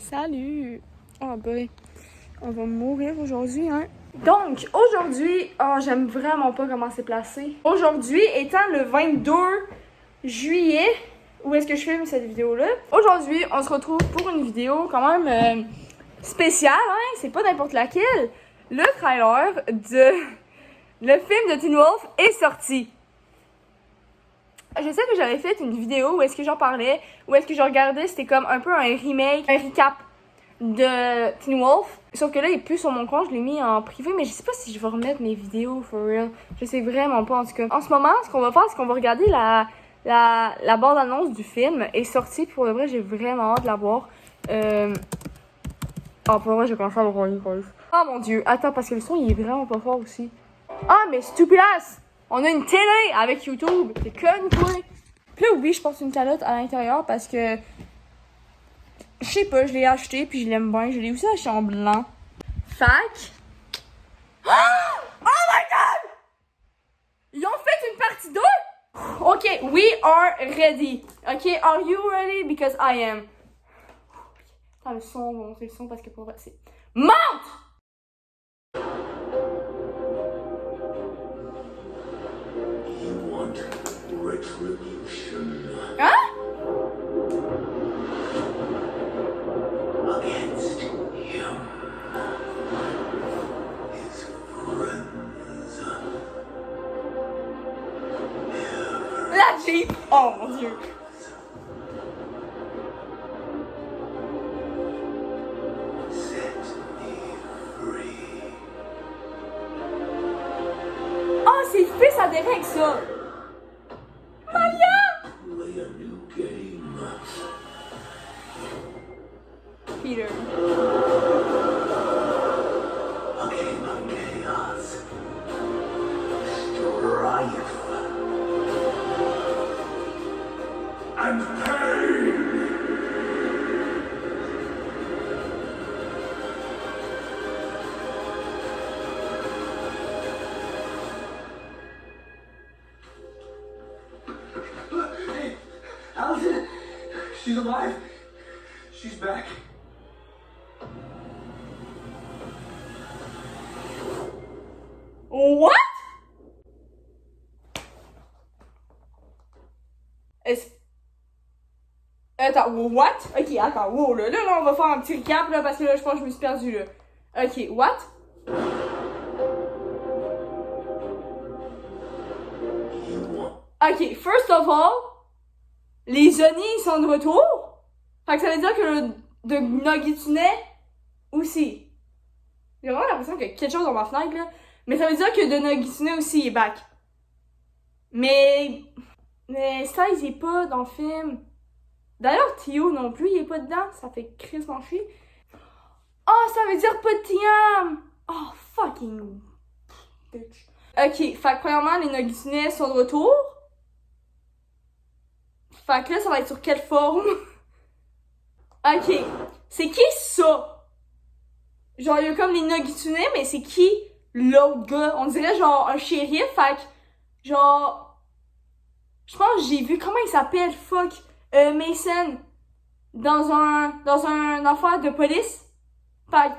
Salut! Oh boy, on va mourir aujourd'hui, hein? Donc, aujourd'hui, j'aime vraiment pas comment c'est placé. Aujourd'hui étant le 22 juillet, où est-ce que je filme cette vidéo-là? Aujourd'hui, on se retrouve pour une vidéo quand même spéciale, hein? C'est pas n'importe laquelle. Le trailer de le film de Teen Wolf est sorti. Je sais que j'avais fait une vidéo où est-ce que j'en parlais, où est-ce que je regardais, c'était comme un peu un remake, un recap de Teen Wolf. Sauf que là, il est plus sur mon compte, je l'ai mis en privé, mais je sais pas si je vais remettre mes vidéos, for real. Je sais vraiment pas, en tout cas. En ce moment, ce qu'on va faire, c'est qu'on va regarder la bande-annonce du film est sortie. Pour le vrai, j'ai vraiment hâte de la voir. Pour vrai, j'ai commencé à le regarder. Oh mon dieu, attends, parce que le son, il est vraiment pas fort aussi. Ah, mais stupidasse! On a une télé avec YouTube. T'es conne, toi. Puis là, oui, je porte une calotte à l'intérieur parce que... Je sais pas, je l'ai acheté puis je l'aime bien. Je l'ai aussi acheté en blanc. Fac. Oh my god! Ils ont fait une partie 2? Ok, we are ready. Ok, are you ready? Because I am. Attends, le son, on va monter le son parce que pour vrai, c'est... Monte! Retribution. Hein? Against him. His friends. La Jeep! Oh mon dieu! Set me free. Oh, c'est le fils à Derek, ça! Malia! Play a new game. Peter. A game of chaos. Strife. And pain. Hey, Allison! She's alive! She's back. What? Est-ce... Attends, what? Ok, attends, wow, là, on va faire un petit recap, là, parce que là, je pense que je me suis perdue, là. Ok, what? You want Ok, first of all, les Oni sont de retour. Fait que ça veut dire que le de Nogitsune aussi. J'ai vraiment l'impression qu'il y a quelque chose dans ma fenêtre, là. Mais ça veut dire que de Nogitsune aussi est back. Mais Styles il est pas dans le film. D'ailleurs, Tio non plus, il est pas dedans. Ça fait crissement chier. Oh, ça veut dire pas de Tiam! Oh, fucking bitch. Ok, fait que premièrement, les Nogitsune sont de retour. Fait que là, ça va être sur quelle forme? Ok, c'est qui ça? Genre, il y a comme les Nogitsune, mais c'est qui l'autre gars? On dirait genre un shérif, fait que, genre... Je pense que j'ai vu, comment il s'appelle, fuck? Mason. Dans un affaire de police. Fait que,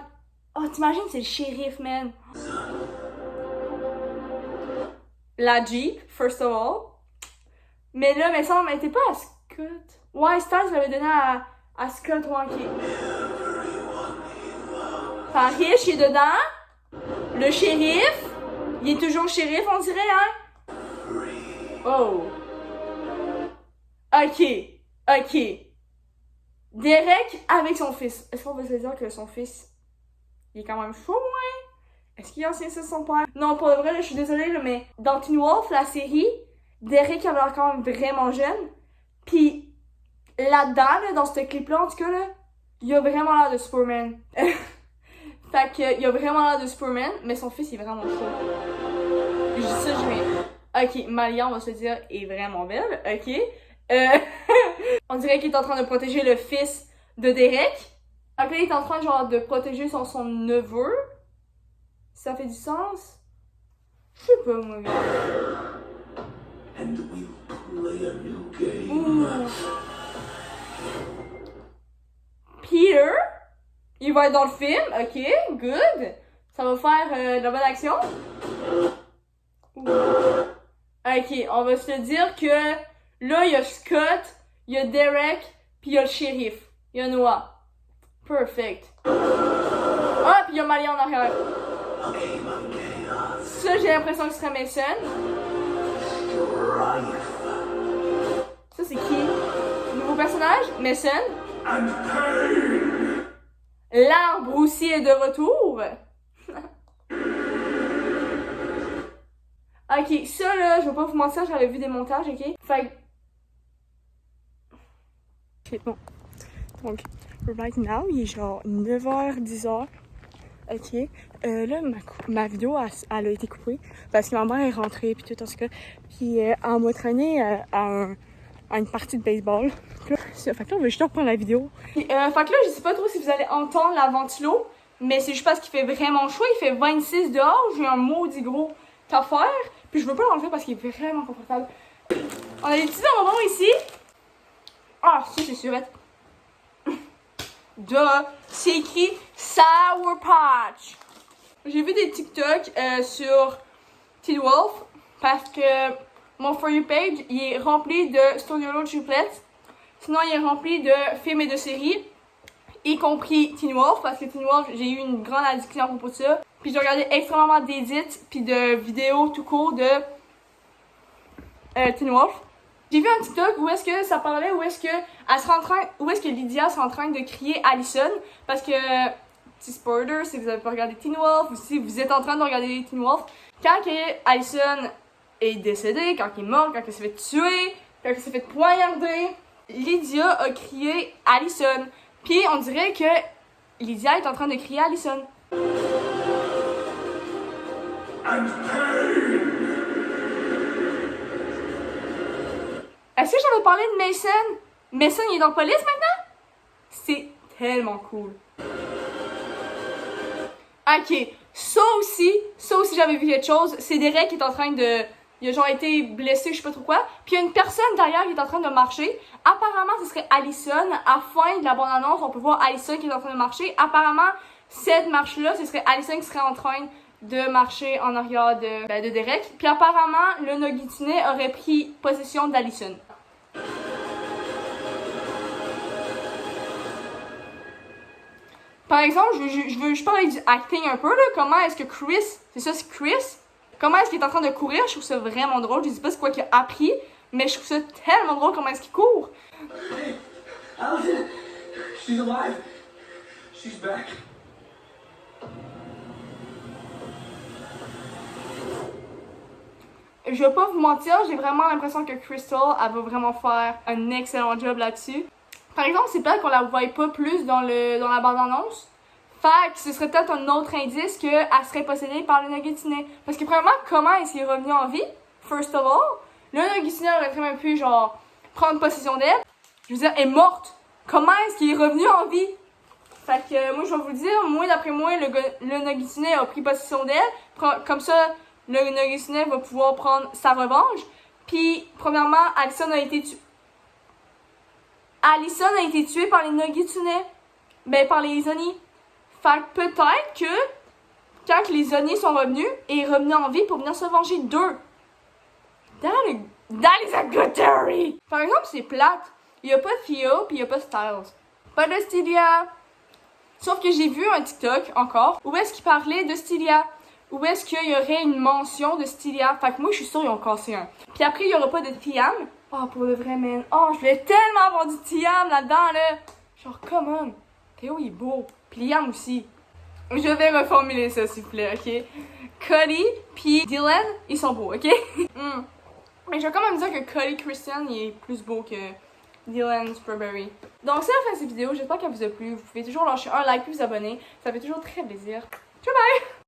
oh, t'imagines, c'est le shérif, man. La Jeep, first of all. Mais là, mais ça, on m'était pas à Scott. Ouais, Styles l'avait donné à Scott, ouais, ok. Fait Rich, il est dedans. Le shérif. Il est toujours shérif, on dirait, hein? Oh. Ok. Ok. Derek avec son fils. Est-ce qu'on va se dire que son fils, il est quand même chaud, ouais? Est-ce qu'il a ancien ça son père? Non, pour le vrai, là, je suis désolée, là, mais dans Teen Wolf, la série, Derek avait l'air quand même vraiment jeune. Puis là-dedans, là, dans ce clip-là, en tout cas, là, il a vraiment l'air de Superman. Fait que, il a vraiment l'air de Superman, mais son fils, il est vraiment chaud. Je dis ça, je mets... Ok, Malia, on va se dire, est vraiment belle, ok. On dirait qu'il est en train de protéger le fils de Derek. Donc là, il est en train, genre, de protéger son neveu. Ça fait du sens? Je sais pas, moi. and we'll play a new game. Ooh. Peter? Il va être dans le film. Ok, good. Ça va faire de la bonne action. Ok, on va se dire que là, il y a Scott, il y a Derek, puis il y a le shérif. Il y a Noah. Perfect. Ah, puis il y a Malia en arrière. Ça, j'ai l'impression que ce serait Mason. Ça, c'est qui? Nouveau personnage? Mason. L'arbre aussi est de retour. Ok, ça là, je vais pas vous mentir, j'avais vu des montages, ok? Fait que... Ok, bon. Donc, right now, il est genre 9h, 10h. Ok. Là, ma vidéo, elle a été coupée parce que ma mère est rentrée, puis tout, en tout cas. Puis elle m'a traîné à une partie de baseball. Puis là, fait que là, on va juste reprendre la vidéo. Fait que là, je sais pas trop si vous allez entendre la ventilo, mais c'est juste parce qu'il fait vraiment chaud. Il fait 26 dehors, j'ai un maudit gros affaire. Puis je veux pas l'enlever parce qu'il est vraiment confortable. On a des petits bonbons ici. Ah, ça, c'est surette. C'est écrit Sour Patch. J'ai vu des TikTok sur Teen Wolf parce que mon For You page il est rempli de Studio Load triplets. Sinon, il est rempli de films et de séries, y compris Teen Wolf, parce que Teen Wolf, j'ai eu une grande addiction à propos de ça. Puis j'ai regardé extrêmement d'édits puis de vidéos tout court de Teen Wolf. J'ai vu un TikTok où est-ce que ça parlait, où est-ce que Lydia est en train de crier Allison, parce que, petit spoiler, si vous avez pas regardé Teen Wolf, ou si vous êtes en train de regarder Teen Wolf, quand Allison est décédée, quand il est mort, quand il s'est fait tuer, quand il s'est fait poignarder, Lydia a crié Allison. Puis on dirait que Lydia est en train de crier Allison. Est-ce que j'avais parlé de Mason? Mason, il est dans la police maintenant? C'est tellement cool. Ok, ça aussi j'avais vu quelque chose. C'est Derek qui est en train de... Il a genre été blessé, je sais pas trop quoi. Puis il y a une personne derrière qui est en train de marcher. Apparemment, ce serait Allison. À la fin de la bande-annonce, on peut voir Allison qui est en train de marcher. Apparemment, cette marche-là, ce serait Allison qui serait en train de marcher en arrière de Derek. Puis apparemment, le Nogitinet aurait pris possession d'Allison. Par exemple, je parle du acting un peu, là. Comment est-ce que Chris, c'est Chris? Comment est-ce qu'il est en train de courir? Je trouve ça vraiment drôle. Je sais pas c'est quoi qu'il a appris, mais je trouve ça tellement drôle comment est-ce qu'il court. Hey, Allison, she's alive. She's back. Je vais pas vous mentir, j'ai vraiment l'impression que Crystal, elle va vraiment faire un excellent job là-dessus. Par exemple, c'est peut-être qu'on la voit pas plus dans la bande-annonce. Fait que ce serait peut-être un autre indice qu'elle serait possédée par le Nogitinet. Parce que premièrement, comment est-ce qu'il est revenu en vie? First of all, le Nogitinet aurait très bien pu, genre, prendre possession d'elle. Je veux dire, elle est morte. Comment est-ce qu'il est revenu en vie? Fait que moi, je vais vous le dire, moi, d'après moi, le Nogitinet a pris possession d'elle. Comme ça, le Nogitinet va pouvoir prendre sa revanche. Puis, premièrement, Allison a été tuée par les Nogitinets. Ben, par les Oni. Fait que peut-être que, quand les Oni sont revenus, elle est revenue en vie pour venir se venger d'eux. That is a good theory! Par exemple, c'est plate. Il n'y a pas de Theo, puis il n'y a pas de Styles. Pas de Stylia. Sauf que j'ai vu un TikTok, encore, où est-ce qu'il parlait de Stylia. Où est-ce qu'il y aurait une mention de Stylia. Fait que moi, je suis sûre qu'ils ont cassé un. Puis après, il n'y aura pas de Tiam. Oh, pour le vrai, man. Oh, je voulais tellement avoir du Tiam là-dedans, là. Genre, come on. Théo, il est beau. Puis Liam aussi. Je vais reformuler ça, s'il vous plaît, ok? Cody puis Dylan, ils sont beaux, ok? Mais je vais quand même dire que Cody Christian, il est plus beau que Dylan Strawberry. Donc, c'est la fin de cette vidéo. J'espère qu'elle vous a plu. Vous pouvez toujours lâcher un like puis vous abonner. Ça fait toujours très plaisir. Ciao, bye!